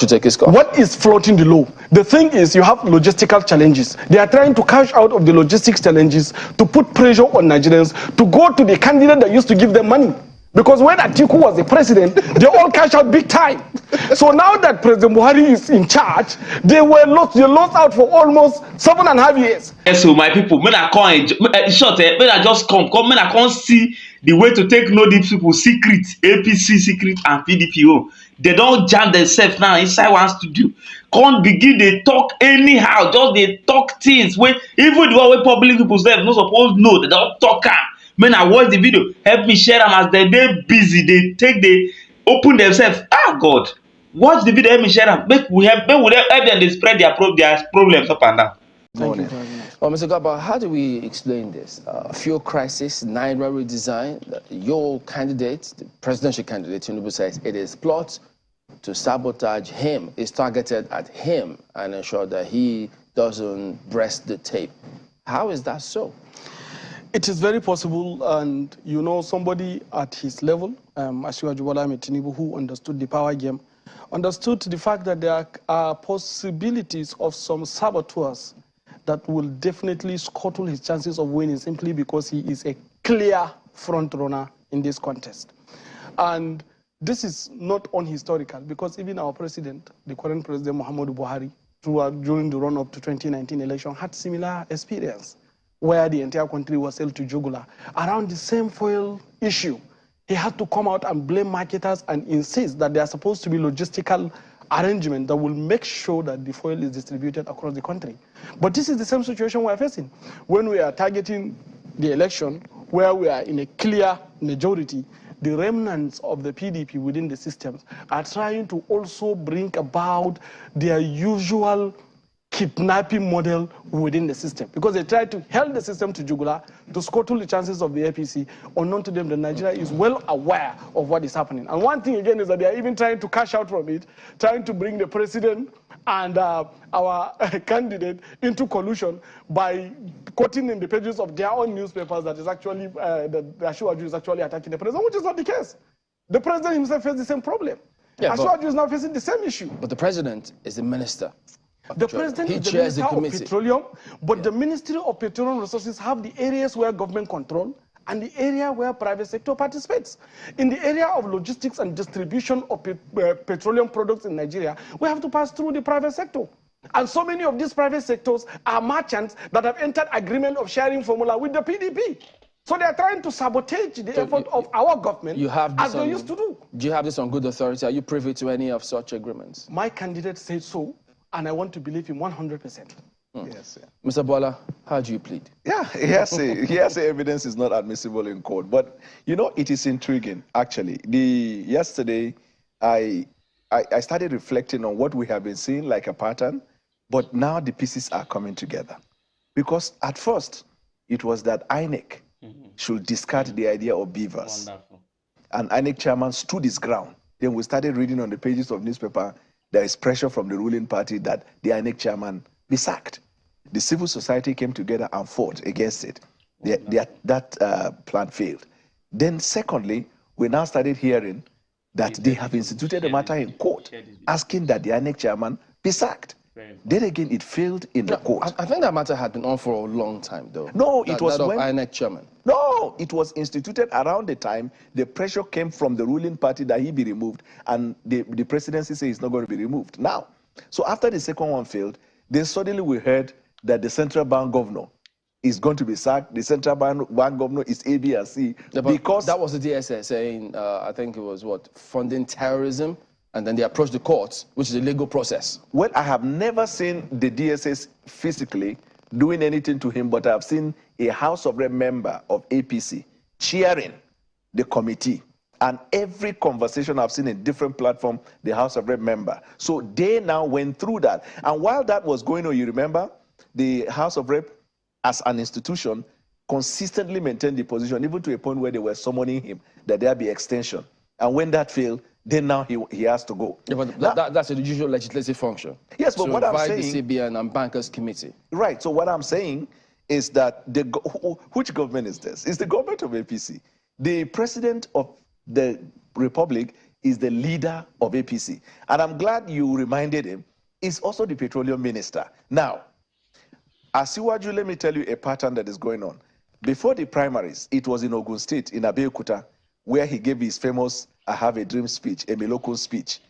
to take his car. What is floating the law? The thing is, you have logistical challenges. They are trying to cash out of the logistics challenges to put pressure on Nigerians to go to the candidate that used to give them money. Because when Atiku was the president, they all cash out big time. So now that President Buhari is in charge, they lost out for almost 7.5 years. Yes, so my people, when I come, when I just come, when I can't see the way to take know these people secret, APC secret and PDPO. They don't jam themselves now inside one studio. Can't begin they talk anyhow, just they talk things when even the one way public people say not supposed to know, they don't talk. When I watch the video, help me share them as they busy, they open themselves. Ah God, watch the video, help me share them. Make we help them, they spread their problems up and down. Thank you very much. Well, Mr. Gaba, how do we explain this? Fuel crisis, Naira redesign. Your candidate, the presidential candidate, Tinubu, says it is plot to sabotage him, is targeted at him and ensure that he doesn't breast the tape. How is that so? It is very possible, and you know, somebody at his level, Tinubu, who understood the power game, understood the fact that there are possibilities of some saboteurs that will definitely scuttle his chances of winning simply because he is a clear front runner in this contest. And this is not unhistorical, because even our president, the current president Muhammadu Buhari, during the run-up to 2019 election, had similar experience, where the entire country was held to jugular around the same fuel issue. He had to come out and blame marketers and insist that there are supposed to be logistical arrangement that will make sure that the fuel is distributed across the country. But this is the same situation we are facing. When we are targeting the election, where we are in a clear majority, the remnants of the PDP within the systems are trying to also bring about their usual kidnapping model within the system, because they try to hold the system to jugular to scuttle the chances of the APC. Unknown to them, that Nigeria is well aware of what is happening. And one thing again is that they are even trying to cash out from it, trying to bring the president and our candidate into collusion by quoting in the pages of their own newspapers that is actually that Ashwaju is actually attacking the president, which is not the case. The president himself faces the same problem. Yeah, Ashwaju is now facing the same issue. But the president is the minister. The president is the Minister of Petroleum, but the Ministry of Petroleum Resources have the areas where government control and the area where private sector participates. In the area of logistics and distribution of petroleum products in Nigeria, we have to pass through the private sector. And so many of these private sectors are merchants that have entered agreement of sharing formula with the PDP. So they are trying to sabotage the effort of our government, as they used to do. Do you have this on good authority? Are you privy to any of such agreements? My candidate said so, and I want to believe him 100%. Yes, yeah. Mr. Bola, how do you plead? Yeah, he has evidence is not admissible in court. But, you know, it is intriguing, actually. Yesterday, I started reflecting on what we have been seeing like a pattern, but now the pieces are coming together. Because at first, it was that INEC should discard the idea of beavers. Wonderful. And INEC chairman stood his ground. Then we started reading on the pages of newspaper, there is pressure from the ruling party that the INEC chairman be sacked. The civil society came together and fought against it. That plan failed. Then secondly, we now started hearing that they have instituted a matter in court, asking that the INEC chairman be sacked. Then again, it failed in the court. I think that matter had been on for a long time, though. No, it was that of INEC chairman. No, it was instituted around the time the pressure came from the ruling party that he be removed, and the presidency says he's not going to be removed. Now, so after the second one failed, then suddenly we heard that the central bank governor is going to be sacked. The central bank governor is A, B, and C. Yeah, because that was the DSS saying, I think it was what, funding terrorism, and then they approached the courts, which is a legal process. Well, I have never seen the DSS physically doing anything to him, but I've seen a House of Rep member of APC cheering the committee. And every conversation I've seen in different platform, the House of Rep member. So they now went through that. And while that was going on, you remember, the House of Rep as an institution consistently maintained the position, even to a point where they were summoning him, that there be extension. And when that failed, then now he has to go. Yeah, but that's a usual legislative function. Yes, but what I'm saying... the CBN and Bankers Committee. Right, so what I'm saying is that which government is this? It's the government of APC. The president of the Republic is the leader of APC. And I'm glad you reminded him, is also the petroleum minister. Now, Asiwaju, let me tell you a pattern that is going on. Before the primaries, it was in Ogun State, in Abeokuta, where he gave his famous I Have a Dream speech, a Meloko speech.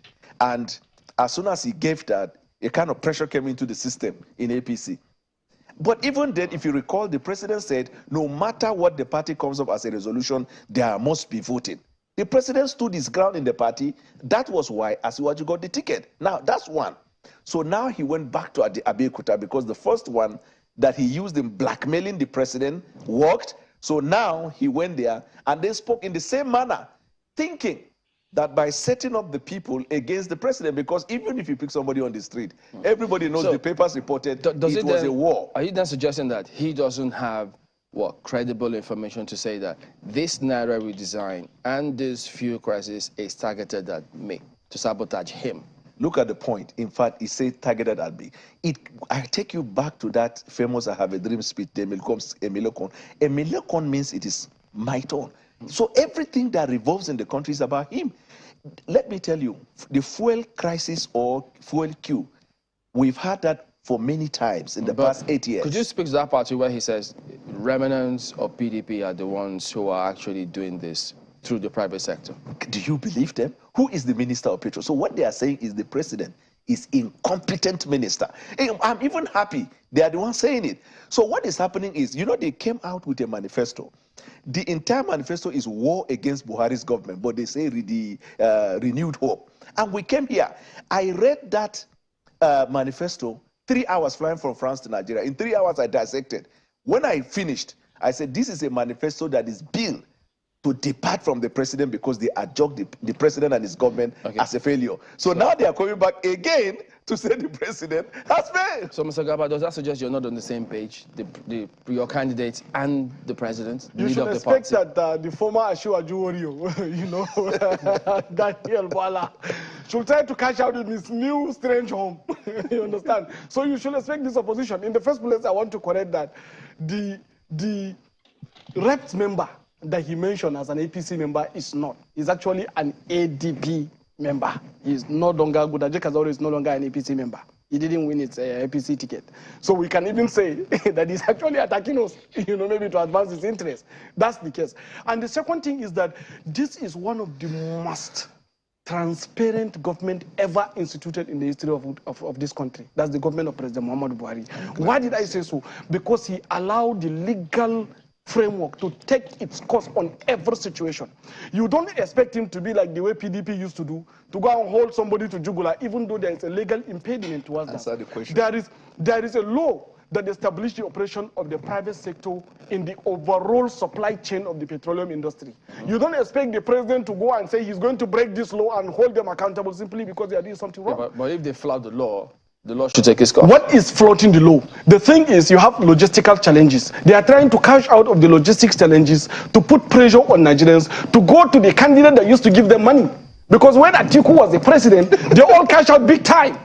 And as soon as he gave that, a kind of pressure came into the system in APC. But even then, if you recall, the president said, no matter what the party comes up as a resolution, there must be voting. The president stood his ground in the party. That was why Asiwaju got the ticket. Now, that's one. So now he went back to Abeokuta because the first one that he used in blackmailing the president worked. So now he went there and they spoke in the same manner, thinking that by setting up the people against the president, because even if you pick somebody on the street, everybody knows the papers reported it was a war. Are you then suggesting that he doesn't have credible information to say that this Naira redesign and this fuel crisis is targeted at me to sabotage him? Look at the point. In fact, he said targeted at me. I take you back to that famous I Have a Dream speech, Emilokon. Emilokon means it is my turn. So everything that revolves in the country is about him. Let me tell you, the fuel crisis or fuel queue, we've had that for many times in the past 8 years. Could you speak to that part where he says remnants of PDP are the ones who are actually doing this through the private sector? Do you believe them? Who is the minister of petrol? So what they are saying is the president is incompetent minister. I'm even happy they are the ones saying it. So what is happening is, you know, they came out with a manifesto. The entire manifesto is war against Buhari's government, but they say the renewed hope. And we came here. I read that manifesto 3 hours flying from France to Nigeria. In 3 hours, I dissected. When I finished, I said, this is a manifesto that is built to depart from the president because they adjudged the president and his government as a failure. So now they are coming back again to say the president has failed. So, Mr. Gaba, does that suggest you're not on the same page, your candidate and the president, the leader of the party? You should expect that the former Asiwaju warrior, you know, Daniel Bala, should try to cash out in his new strange home. You understand? So you should expect this opposition. In the first place, I want to correct that. The reps member that he mentioned as an APC member is not. He's actually an ADP member. He's no longer, Gudaje Kazoro is no longer an APC member. He didn't win his APC ticket. So we can even say that he's actually attacking us, you know, maybe to advance his interest. That's the case. And the second thing is that this is one of the most transparent government ever instituted in the history of this country. That's the government of President Muhammadu Buhari. Why did I say so? Because he allowed the legal framework to take its course on every situation. You don't expect him to be like the way PDP used to do, to go and hold somebody to jugular, even though there is a legal impediment towards that. The question. There is a law that established the operation of the private sector in the overall supply chain of the petroleum industry. You don't expect the president to go and say he's going to break this law and hold them accountable simply because they are doing something wrong. Yeah, but if they flout the law should take its course. What is flouting the law? The thing is, you have logistical challenges. They are trying to cash out of the logistics challenges to put pressure on Nigerians to go to the candidate that used to give them money. Because when Atiku was the president, they all cashed out big time.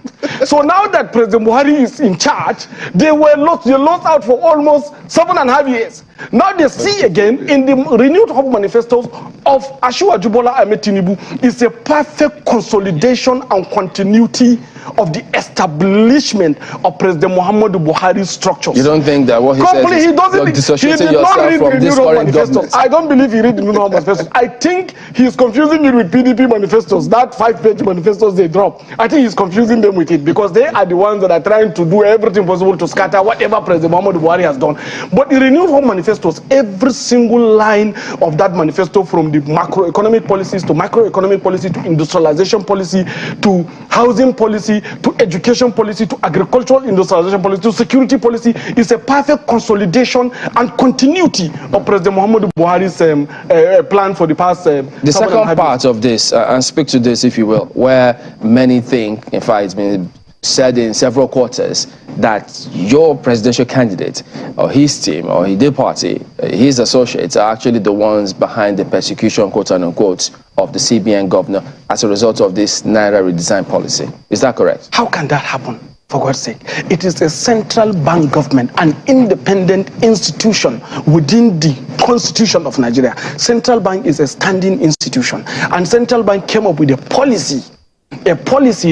So now that President Buhari is in charge, they lost out for almost 7.5 years. Now they see again in the renewed hope manifestos of Asiwaju Bola Ahmed Tinubu is a perfect consolidation and continuity of the establishment of President Muhammadu Buhari's structures. You don't think that what he says is you're dissociating yourself from this current government? I don't believe he read the new manifestos. I think he's confusing it with PDP manifestos, that 5-page manifestos they drop. I think he's confusing them with it because they are the ones that are trying to do everything possible to scatter whatever President Muhammadu Buhari has done. But the renewed hope manifestos, every single line of that manifesto, from the macroeconomic policies to microeconomic policy to industrialization policy to housing policy to education policy to agricultural industrialization policy to security policy, is a perfect consolidation and continuity of President Muhammadu Buhari's plan for the past. The second part of this, and speak to this if you will, where many think, in fact, it's been said in several quarters, that your presidential candidate or his team or his party, his associates are actually the ones behind the persecution, quote unquote, of the CBN governor as a result of this Naira redesign policy. Is that correct? How can that happen? For God's sake, it is a central bank government, an independent institution within the constitution of Nigeria. Central bank is a standing institution, and central bank came up with a policy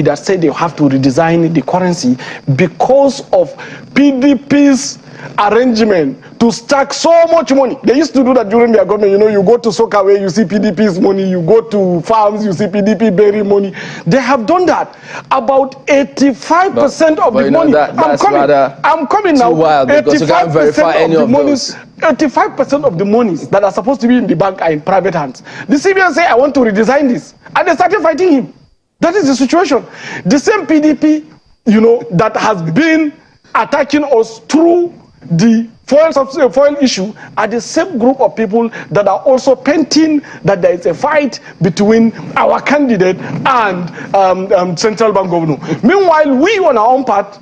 that said they have to redesign the currency because of PDP's arrangement to stack so much money. They used to do that during their government. You know, you go to soccer where you see PDP's money, you go to farms, you see PDP bury money. They have done that. About 85% of the money. I'm coming now. 85% of the monies that are supposed to be in the bank are in private hands. The CBN say, I want to redesign this. And they started fighting him. That is the situation. The same PDP, you know, that has been attacking us through the foil issue are the same group of people that are also painting that there is a fight between our candidate and central bank governor. Meanwhile, we on our own part,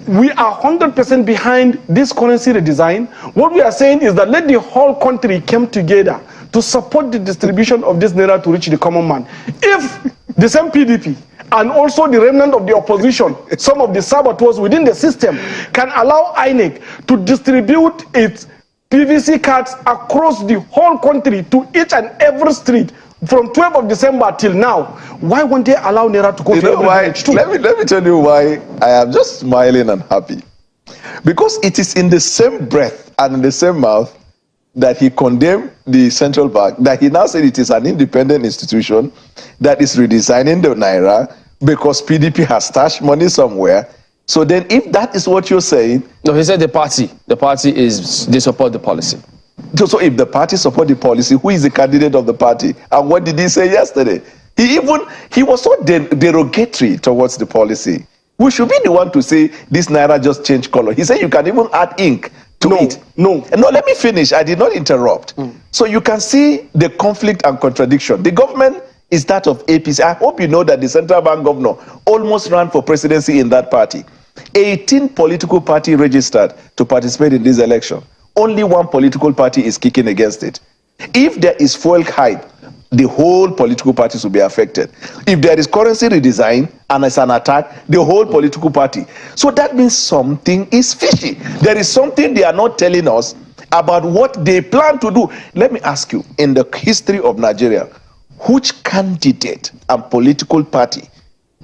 we are 100% behind this currency redesign. What we are saying is that let the whole country come together to support the distribution of this naira to reach the common man. If the same PDP and also the remnant of the opposition, some of the saboteurs within the system, can allow INEC to distribute its PVC cards across the whole country to each and every street from 12th of December till now, why won't they allow naira to go to every village too? Let me tell you why I am just smiling and happy. Because it is in the same breath and in the same mouth that he condemned the central bank, that he now said it is an independent institution that is redesigning the naira because PDP has stashed money somewhere. So then if that is what you're saying... No, he said the party is, they support the policy. So if the party support the policy, who is the candidate of the party? And what did he say yesterday? He was so derogatory towards the policy. We should be the one to say this naira just changed color. He said you can even add ink to it. No, let me finish. I did not interrupt. So you can see the conflict and contradiction. The government is that of APC. I hope you know that the central bank governor almost ran for presidency in that party. 18 political parties registered to participate in this election. Only one political party is kicking against it. If there is fuel hype, the whole political parties will be affected. If there is currency redesign and it's an attack, the whole political party. So that means something is fishy. There is something they are not telling us about what they plan to do. Let me ask you, in the history of Nigeria, which candidate and political party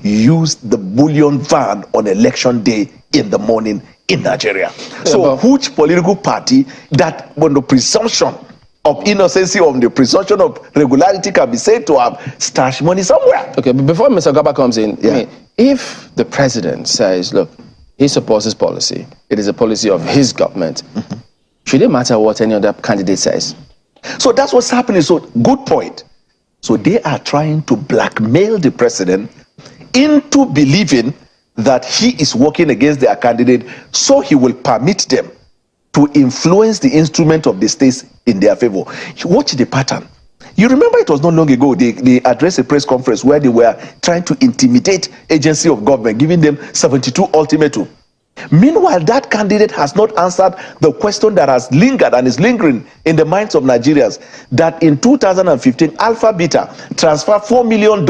used the bullion van on election day in the morning in Nigeria? So which political party that, when the presumption of innocency, of the presumption of regularity, can be said to have stashed money somewhere? Okay, but before Mr. Gaba comes in, I mean, if the president says, look, he supports this policy, it is a policy of his government, should it matter what any other candidate says? So that's what's happening. So good point. So they are trying to blackmail the president into believing that he is working against their candidate, so he will permit them to influence the instrument of the states in their favor. Watch the pattern. You remember it was not long ago, they addressed a press conference where they were trying to intimidate agency of government, giving them 72 ultimatum. Meanwhile, that candidate has not answered the question that has lingered and is lingering in the minds of Nigerians, that in 2015, Alpha Beta transferred $4 million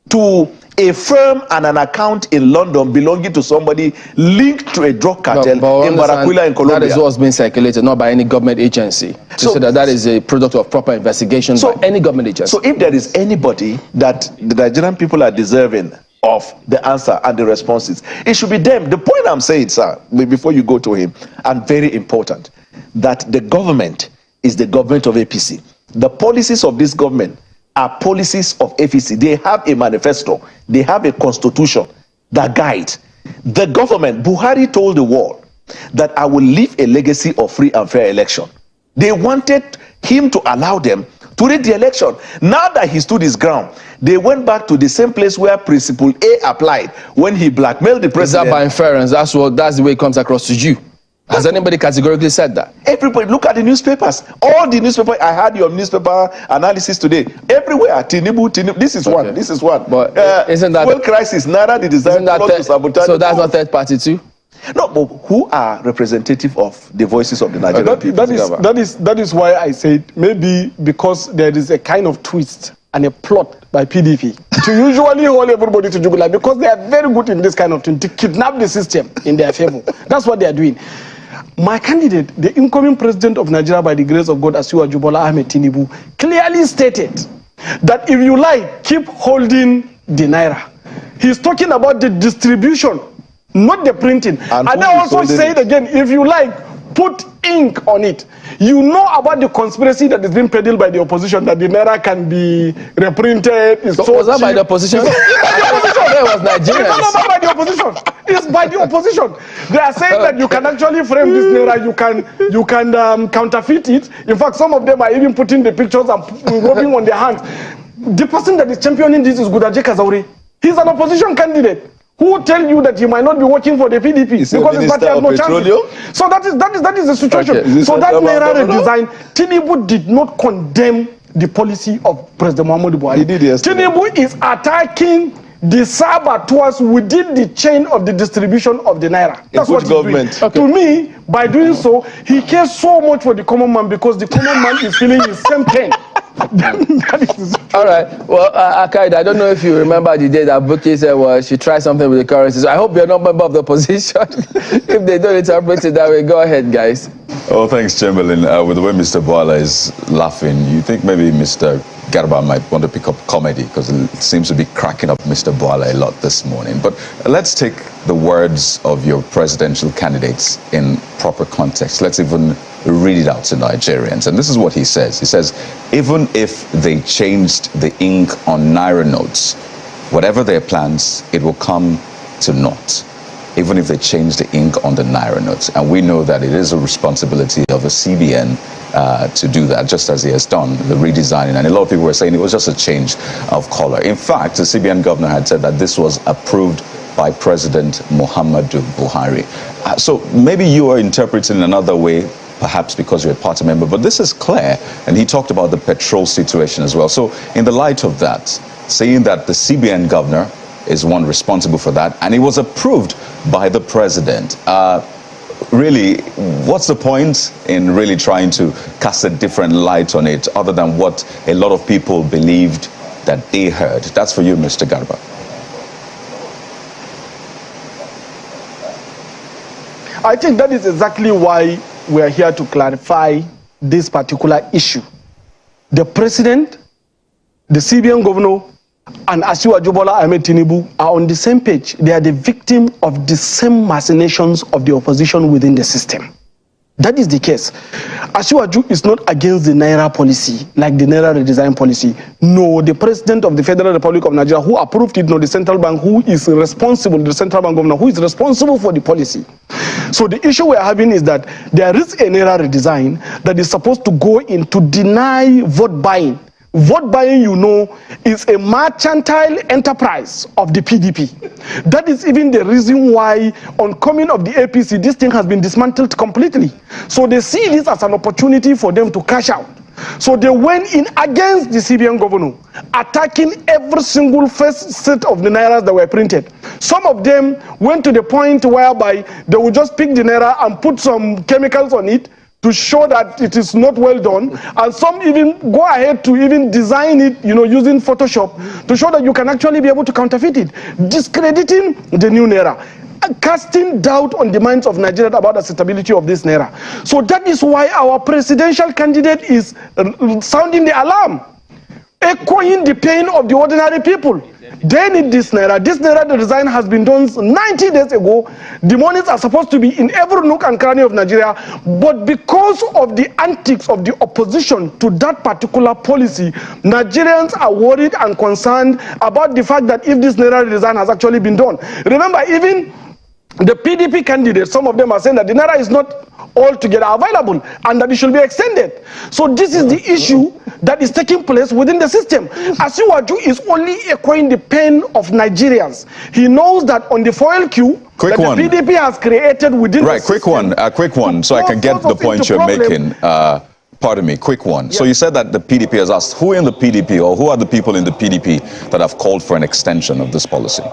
to a firm and an account in London belonging to somebody linked to a drug cartel in Barranquilla in Colombia. That is what's been circulated, not by any government agency. So that is a product of proper investigation by any government agency. So if there is anybody that the Nigerian people are deserving of the answer and the responses, it should be them. The point I'm saying, sir, before you go to him, and very important, that the government is the government of APC. The policies of this government are policies of APC. They have a manifesto. They have a constitution that guides. The government, Buhari told the world that I will leave a legacy of free and fair election. They wanted him to allow them to rig the election. Now that he stood his ground, they went back to the same place where Principle A applied when he blackmailed the president. Is that by inference? That's the way it comes across to you. Has anybody categorically said that? Everybody, look at the newspapers. All the newspapers, I had your newspaper analysis today. Everywhere, Tinubu, this is one, this is one. But isn't that... Fuel crisis, Nara, the design to sabotage. So that's not third party too? No, but who are representative of the voices of the Nigerian people? That is why I said maybe because there is a kind of twist and a plot by PDP to usually hold everybody to jugular, because they are very good in this kind of thing, to kidnap the system in their favor. That's what they are doing. My candidate, the incoming president of Nigeria by the grace of God, Asiwaju Bola Ahmed Tinubu, clearly stated that if you like, keep holding the naira. He's talking about the distribution, not the printing. And I also say it again, if you like, put ink on it. You know about the conspiracy that is being peddled by the opposition, that the naira can be reprinted. It's so was that by the opposition? It was Nigerians. It's not by the opposition. It's by the opposition. They are saying that you can actually frame this naira, you can counterfeit it. In fact, some of them are even putting the pictures and rubbing on their hands. The person that is championing this is Gudaje Kazaure. He's an opposition candidate who tell you that he might not be working for the PDP because his party has no chance. So that is the situation. Okay. So that naira redesign, Tinubu did not condemn the policy of President Muhammadu Buhari. He did yesterday. Tinubu is attacking the saboteurs within the chain of the distribution of the naira. That's what he's doing. Okay. To me, by doing so, he cares so much for the common man, because the common man is feeling the same pain. All right. Well, Akaida, I don't know if you remember the day that Buki said, well, she tried something with the currencies. I hope you're not a member of the opposition. If they don't interpret it that way, go ahead, guys. Oh, thanks, Chamberlain. With the way Mr. Boala is laughing, you think maybe Mr. Garba might want to pick up comedy, because it seems to be cracking up Mr. Boala a lot this morning. But let's take the words of your presidential candidates in proper context. Let's even read it out to Nigerians. And this is what he says. He says, even if they changed the ink on Naira notes, whatever their plans, it will come to naught. Even if they change the ink on the Naira notes. And we know that it is a responsibility of a CBN to do that, just as he has done, the redesigning. And a lot of people were saying it was just a change of color. In fact, the CBN governor had said that this was approved by President Muhammadu Buhari. So maybe you are interpreting another way, perhaps because you're a party member, but this is clear. And he talked about the petrol situation as well. So in the light of that, saying that the CBN governor is one responsible for that, and it was approved by the president. Really, what's the point in really trying to cast a different light on it, other than what a lot of people believed that they heard? That's for you, Mr. Garba. I think that is exactly why we are here to clarify this particular issue. The president, the CBN governor, and Asiwaju Bola Ahmed Tinubu are on the same page. They are the victim of the same machinations of the opposition within the system. That is the case. Asiwaju is not against the Naira policy, like the Naira redesign policy. No, the president of the Federal Republic of Nigeria, who approved it, no, the central bank, who is responsible, the central bank governor, who is responsible for the policy. So the issue we are having is that there is a Naira redesign that is supposed to go in to deny vote buying. Vote buying, you know, is a mercantile enterprise of the PDP. That is even the reason why, on coming of the APC, this thing has been dismantled completely. So they see this as an opportunity for them to cash out. So they went in against the CBN governor, attacking every single first set of the Nairas that were printed. Some of them went to the point whereby they would just pick the Naira and put some chemicals on it to show that it is not well done, and some even go ahead to even design it, you know, using Photoshop to show that you can actually be able to counterfeit it, discrediting the new Naira, casting doubt on the minds of Nigerians about the stability of this Naira. So that is why our presidential candidate is sounding the alarm, echoing the pain of the ordinary people. They need this Naira. This Naira design has been done 90 days ago. The monies are supposed to be in every nook and cranny of Nigeria. But because of the antics of the opposition to that particular policy, Nigerians are worried and concerned about the fact that if this Naira design has actually been done. Remember, even the PDP candidates, some of them are saying that the Naira is not altogether available and that it should be extended. So this is the issue that is taking place within the system. Asiwaju is only echoing the pain of Nigerians. He knows that on the foil queue that the PDP has created within the system. Quick one, so I can get the point you're making. Pardon me, quick one. Yes. So you said that the PDP has asked, who in the PDP, or who are the people in the PDP that have called for an extension of this policy?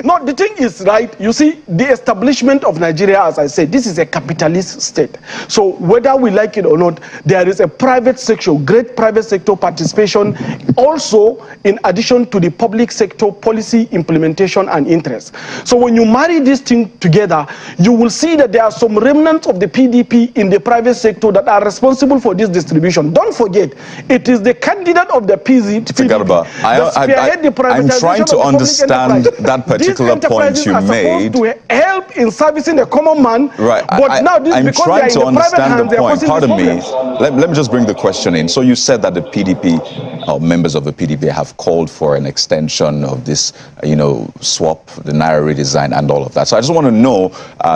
No, the thing is, right, you see, the establishment of Nigeria, as I said, this is a capitalist state. So whether we like it or not, there is a private sector, great private sector participation, also in addition to the public sector policy implementation and interest. So when you marry these things together, you will see that there are some remnants of the PDP in the private sector that are responsible for this distribution. Don't forget, it is the candidate of the PDP I'm trying to understand that particular point you made. To help in servicing the common man, right? But now this I'm because trying they are to in the private understand hands, the point. Pardon me. Let me just bring the question in. So you said that the PDP, or members of the PDP, have called for an extension of this, swap, the Naira redesign, and all of that. So I just want to know,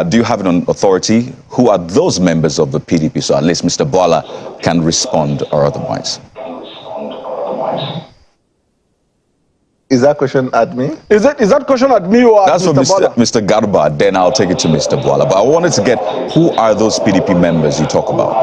do you have an authority? Who are those members of the PDP? So at least Mr. Bola can respond or otherwise. Is that question at me? Is that question at me or that's at Mr. Mr. Garba? Then I'll take it to Mr. Bola. But I wanted to get, who are those PDP members you talk about?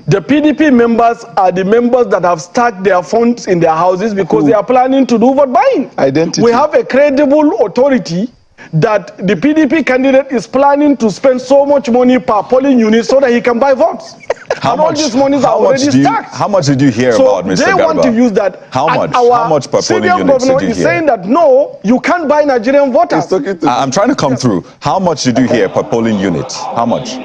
The PDP members are the members that have stacked their funds in their houses because they are planning to do vote buying. Identity. We have a credible authority that the PDP candidate is planning to spend so much money per polling unit so that he can buy votes. How much did you hear about, Mr. Garba? They want to use that. How much per polling unit did you hear? Governor is saying that no, you can't buy Nigerian voters. I'm trying to come through. How much did you hear per polling unit? How much?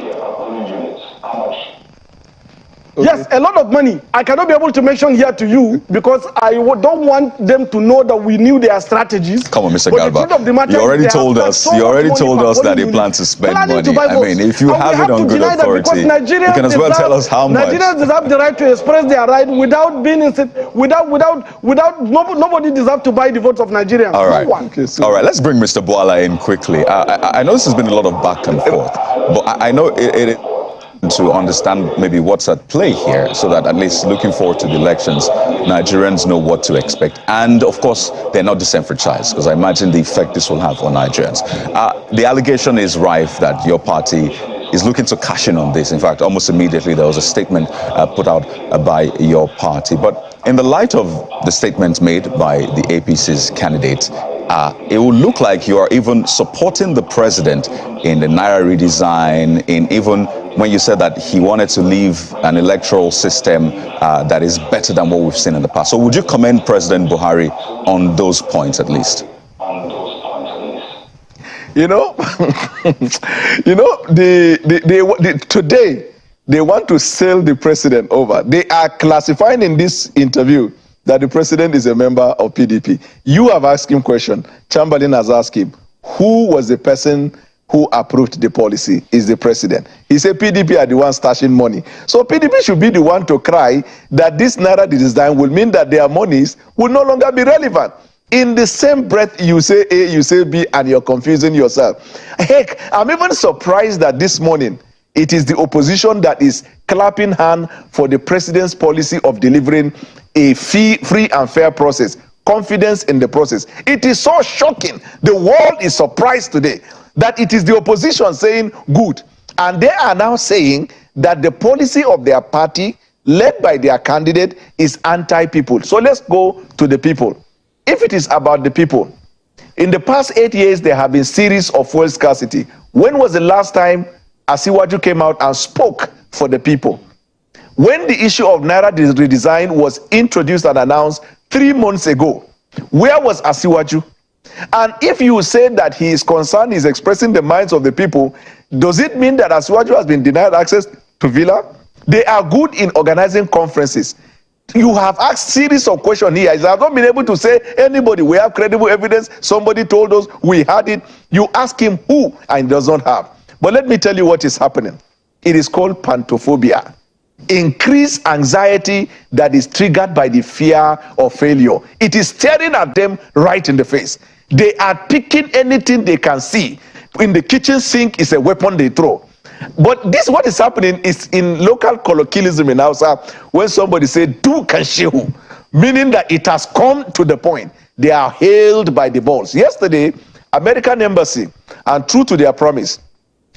Okay. Yes, a lot of money. I cannot be able to mention here to you because I don't want them to know that we knew their strategies. Come on, Mr. Garba. You already told us. You already told us that they plan to spend money. I mean, if you have it on good authority, you can as well tell us how much. Nigerians deserve the right to express their right without being nobody deserves to buy the votes of Nigerians. All right. No one. Okay, so all right. Let's bring Mr. Bola in quickly. I know this has been a lot of back and forth, but I know it to understand maybe what's at play here so that at least looking forward to the elections, Nigerians know what to expect. And of course, they're not disenfranchised because I imagine the effect this will have on Nigerians. The allegation is rife that your party is looking to cash in on this. In fact, almost immediately there was a statement put out by your party. But in the light of the statements made by the APC's candidate, it will look like you are even supporting the president in the Naira redesign, in even when you said that he wanted to leave an electoral system that is better than what we've seen in the past. So would you commend President Buhari on those points at least? Today, they want to sail the president over. They are classifying in this interview that the president is a member of PDP. You have asked him question. Chamberlain has asked him, who was the person who approved the policy? Is the president. He said PDP are the ones stashing money. So PDP should be the one to cry that this Naira design will mean that their monies will no longer be relevant. In the same breath, you say A, you say B, and you're confusing yourself. Heck, I'm even surprised that this morning, it is the opposition that is clapping hand for the president's policy of delivering a free and fair process, confidence in the process. It is so shocking. The world is surprised today that it is the opposition saying good. And they are now saying that the policy of their party, led by their candidate, is anti-people. So let's go to the people. If it is about the people, in the past 8 years, there have been series of fuel scarcity. When was the last time Asiwaju came out and spoke for the people? When the issue of Naira redesign was introduced and announced 3 months ago, where was Asiwaju? And if you say that he is concerned, he's expressing the minds of the people, does it mean that Asiwaju has been denied access to Villa? They are good in organizing conferences. You have asked series of questions here. I have not been able to say anybody. We have credible evidence. Somebody told us we had it. You ask him who, and he does not have. But let me tell you what is happening. It is called pantophobia. Increased anxiety that is triggered by the fear of failure. It is staring at them right in the face. They are picking anything they can see. In the kitchen sink is a weapon they throw. But this, what is happening is in local colloquialism in Hausa, when somebody says, do kanshehu, meaning that it has come to the point. They are hailed by the balls. Yesterday, American Embassy, and true to their promise,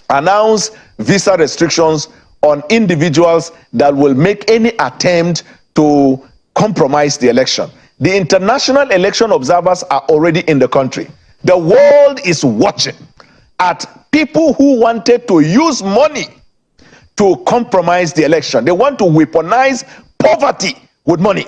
announced visa restrictions on individuals that will make any attempt to compromise the election. The international election observers are already in the country. The world is watching at people who wanted to use money to compromise the election. They want to weaponize poverty with money.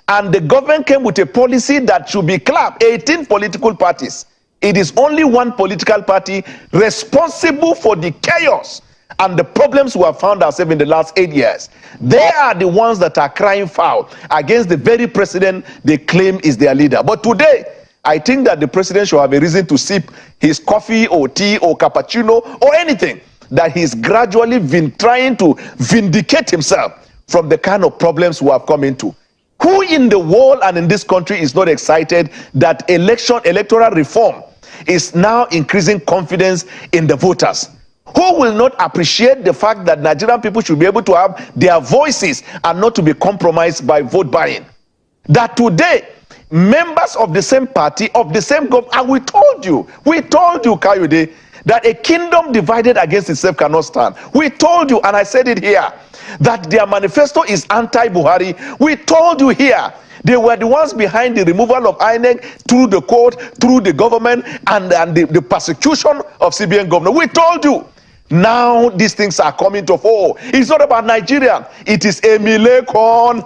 And the government came with a policy that should be clapped. 18 political parties. It is only one political party responsible for the chaos and the problems we have found ourselves in the last 8 years. They are the ones that are crying foul against the very president they claim is their leader. But today, I think that the president should have a reason to sip his coffee or tea or cappuccino or anything, that he's gradually been trying to vindicate himself from the kind of problems we have come into. Who in the world and in this country is not excited that electoral reform is now increasing confidence in the voters? Who will not appreciate the fact that Nigerian people should be able to have their voices and not to be compromised by vote buying? That today, members of the same party, of the same government, and we told you, Kayode, that a kingdom divided against itself cannot stand. We told you, and I said it here, that their manifesto is anti-Buhari. We told you here, they were the ones behind the removal of INEC through the court, through the government, and the persecution of CBN governor. We told you. Now these things are coming to fore. It's not about Nigeria. It is Emilekon.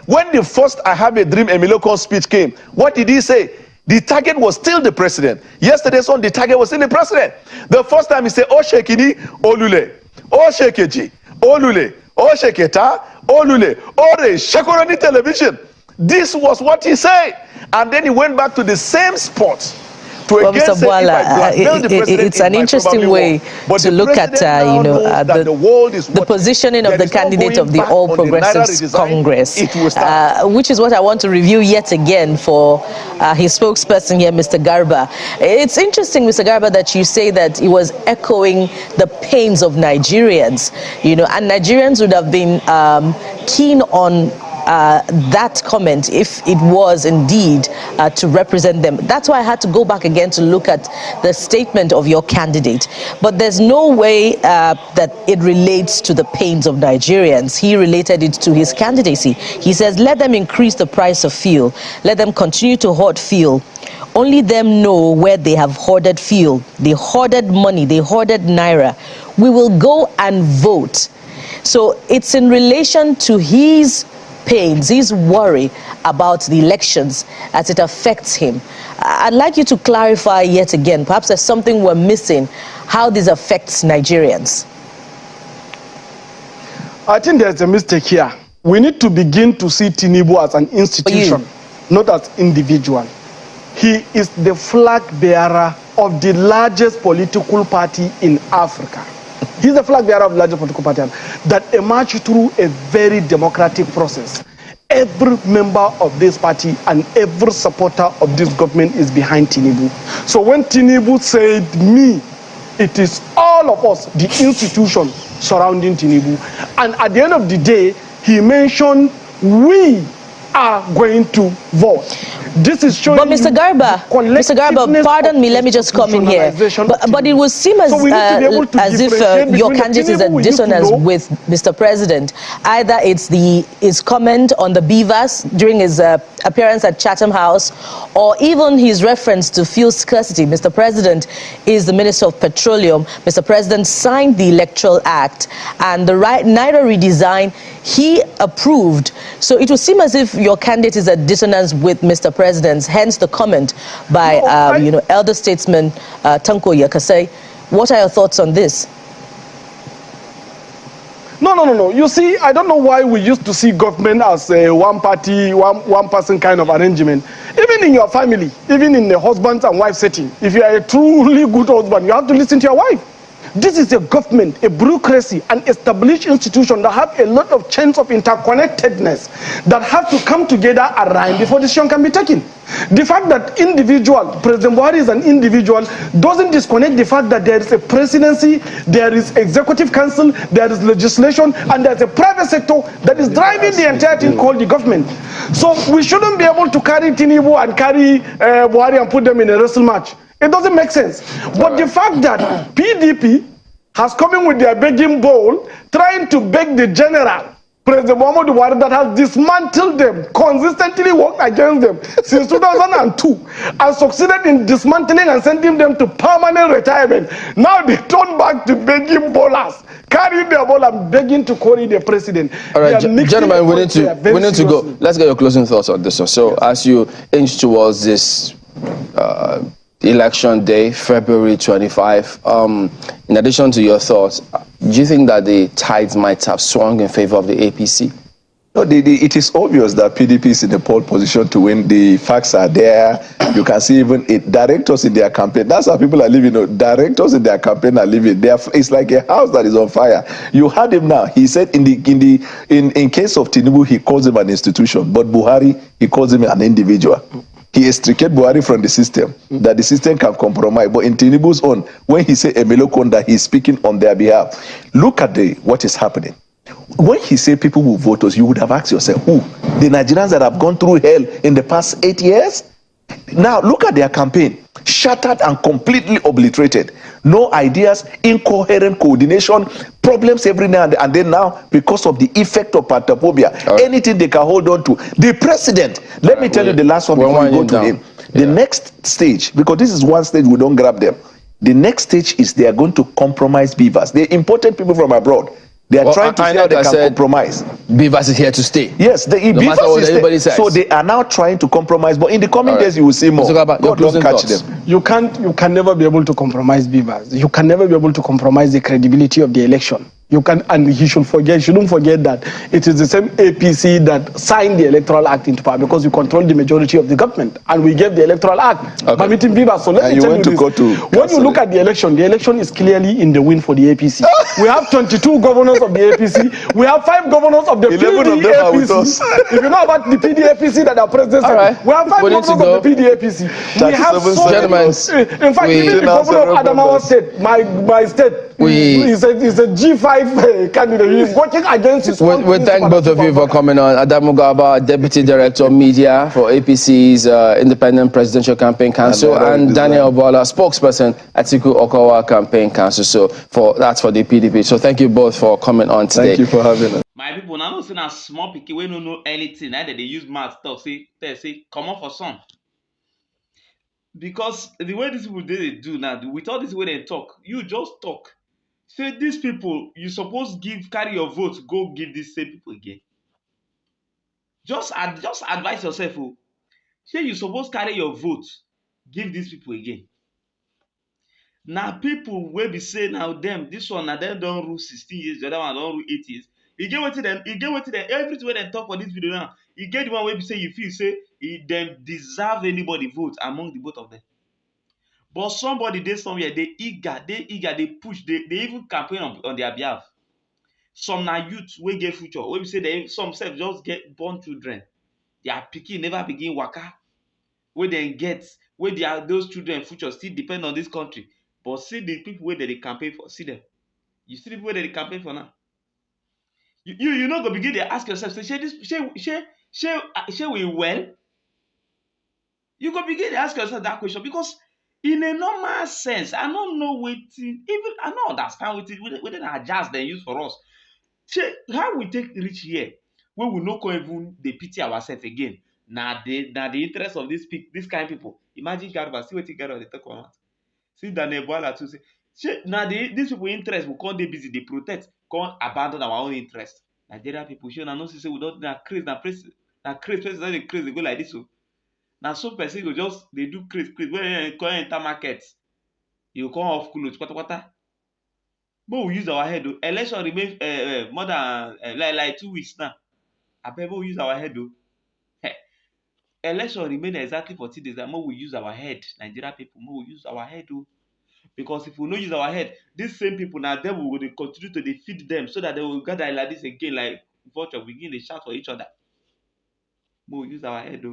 When the first I Have a Dream Emilekon speech came, what did he say? The target was still the president. Yesterday's on, the target was still the president. The first time he said, O Shekini, Olule, O Shekeji, Olule, O Sheketa, Olule, Ore, Shekorani television. This was what he said. And then he went back to the same spot. Well, Mr. Bwala, it's an interesting way to look at the positioning of the candidate of the All Progressives Congress, which is what I want to review yet again for his spokesperson here, Mr. Garba. It's interesting, Mr. Garba, that you say that he was echoing the pains of Nigerians, and Nigerians would have been keen on that comment if it was indeed to represent them. That's why I had to go back again to look at the statement of your candidate. But there's no way that it relates to the pains of Nigerians. He related it to his candidacy. He says, let them increase the price of fuel. Let them continue to hoard fuel. Only them know where they have hoarded fuel. They hoarded money. They hoarded naira. We will go and vote. So it's in relation to his pains, his worry about the elections as it affects him. I'd like you to clarify yet again, perhaps there's something we're missing, how this affects Nigerians. I think there's a mistake here. We need to begin to see Tinubu as an institution, not as individual. He is the flag bearer of the largest political party in Africa. He's the flag bearer of the largest political party that emerged through a very democratic process. Every member of this party and every supporter of this government is behind Tinubu. So when Tinubu said me, it is all of us, the institution surrounding Tinubu. And at the end of the day, he mentioned we are going to vote. This is showing. But Mr. Garba, pardon me, let me just come in here. But it would seem as if your candidate is at dissonance with Mr. President. Either it's his comment on the beavers during his appearance at Chatham House, or even his reference to fuel scarcity. Mr. President is the Minister of Petroleum. Mr. President signed the Electoral Act, and the Naira redesign he approved. So it would seem as if your candidate is at dissonance with Mr. President, hence the comment by elder statesman Tanko Yakase. What are your thoughts on this? No. You see, I don't know why we used to see government as a one party, one person kind of arrangement. Even in your family, even in the husband and wife setting, if you are a truly good husband, you have to listen to your wife. This is a government, a bureaucracy, an established institution that have a lot of chains of interconnectedness that have to come together and rhyme before decision can be taken. The fact that President Buhari is an individual doesn't disconnect the fact that there is a presidency, there is executive council, there is legislation, and there's a private sector that is driving the entire thing called the government. So we shouldn't be able to carry Tinubu and carry Buhari and put them in a wrestle match. It doesn't make sense. But the fact that PDP has come in with their begging bowl, trying to beg the general President Muhammadu Buhari that has dismantled them, consistently worked against them since 2002, and succeeded in dismantling and sending them to permanent retirement. Now they turn back to begging ballers, carrying their ball and begging to call in the president. All right, gentlemen, we need to go. Let's get your closing thoughts on this. So, yes, as you inch towards this election day, February 25, in addition to your thoughts, do you think that the tides might have swung in favor of the APC? No, it is obvious that PDP is in the pole position to win. The facts are there. You can see even directors in their campaign. That's how people are living. Directors in their campaign are living. It's like a house that is on fire. You heard him now. He said in case of Tinubu, he calls him an institution, but Buhari, he calls him an individual. He extricated Buhari from the system, that the system can compromise. But in Tinubu's own, when he say Emelo Konda, he's speaking on their behalf. Look at what is happening. When he say people will vote us, you would have asked yourself, who? The Nigerians that have gone through hell in the past 8 years? Now, look at their campaign. Shattered and completely obliterated. No ideas, incoherent coordination, problems every now and then now because of the effect of pantophobia. Right. Anything they can hold on to. The president, let me tell you the last one before we go to him. The next stage, because this is one stage we don't grab them. The next stage is they are going to compromise beavers. They imported people from abroad. They are trying to see how they can compromise. Beavers is here to stay. Yes, Beavers is there. So they are now trying to compromise. But in the coming days, you will see more. God don't catch them. You can never be able to compromise Beavers. You can never be able to compromise the credibility of the election. You can, and you shouldn't forget that it is the same APC that signed the Electoral Act into power because we control the majority of the government, and we gave the Electoral Act permitting Beavers. So let me tell you this. When you look at the election is clearly in the win for the APC. We have 22 governors of the APC. We have 5 governors of the PDAPC. If you know about the PDAPC that are president, we have 5 governors of the PDAPC. We have so many. In fact, even the governor of Adamawa State, my state, is a G5 candidate. He's working against his own. We thank both of you for coming on. Adamu Gaba, Deputy Director of Media for APC's Independent Presidential Campaign Council, and Daniel Bola, spokesperson at Atiku Okawa Campaign Council. So that's for the PDP. So thank you both for coming on today. Thank you for having us. My people, now not saying a small picky we don't know anything. Either they use math stuff, say come on for some. Because the way these people they do now, with all this way they talk, you just talk. Say these people, you suppose carry your vote, go give these same people again. Just advise yourself. Say you suppose carry your vote, give these people again. Now people will be saying now them, this one now them don't rule 16 years, the other one don't rule 8 years. You get what to them, everything they talk for this video now. You get the one where you say you feel say them deserve anybody vote among the both of them. But somebody they somewhere, they eager, they push, they even campaign on their behalf. Some na youth wey get future, wey be say some self just get born children. Their pikin never begin waka. Wey dem get, wey those children future still depend on this country. But see the people wey dey campaign for, see them. You see the people wey dey campaign for now. You no go begin dey ask yourself, say, shey we well? You go begin dey ask yourself that question because in a normal sense, I don't know wetin, even I don't understand wetin na jazz dem use for us. Shey how we take reach here wey we no come even dey pity ourselves again? Na the interest of this kind of people. Imagine Garba, see wetin Garba dey talk about. See Daniel Bola too say, shey na these people interest will come dey busy dey protect, come abandon our own interest. Nigeria people, shey una no see say we don na craze person don dey craze dey go like this o. Na so person go just dey do craze when come enter market, you go come off cloth patapata. But we use our head. Election remain more than like 2 weeks now. Abeg, we use our head. Election remain exactly 14 days. More we use our head. Nigeria people, more we use our head. Because if we no use our head, these same people now them we will continue to defeat them so that they will gather like this again, like vulture begin to shout for each other. More we use our head.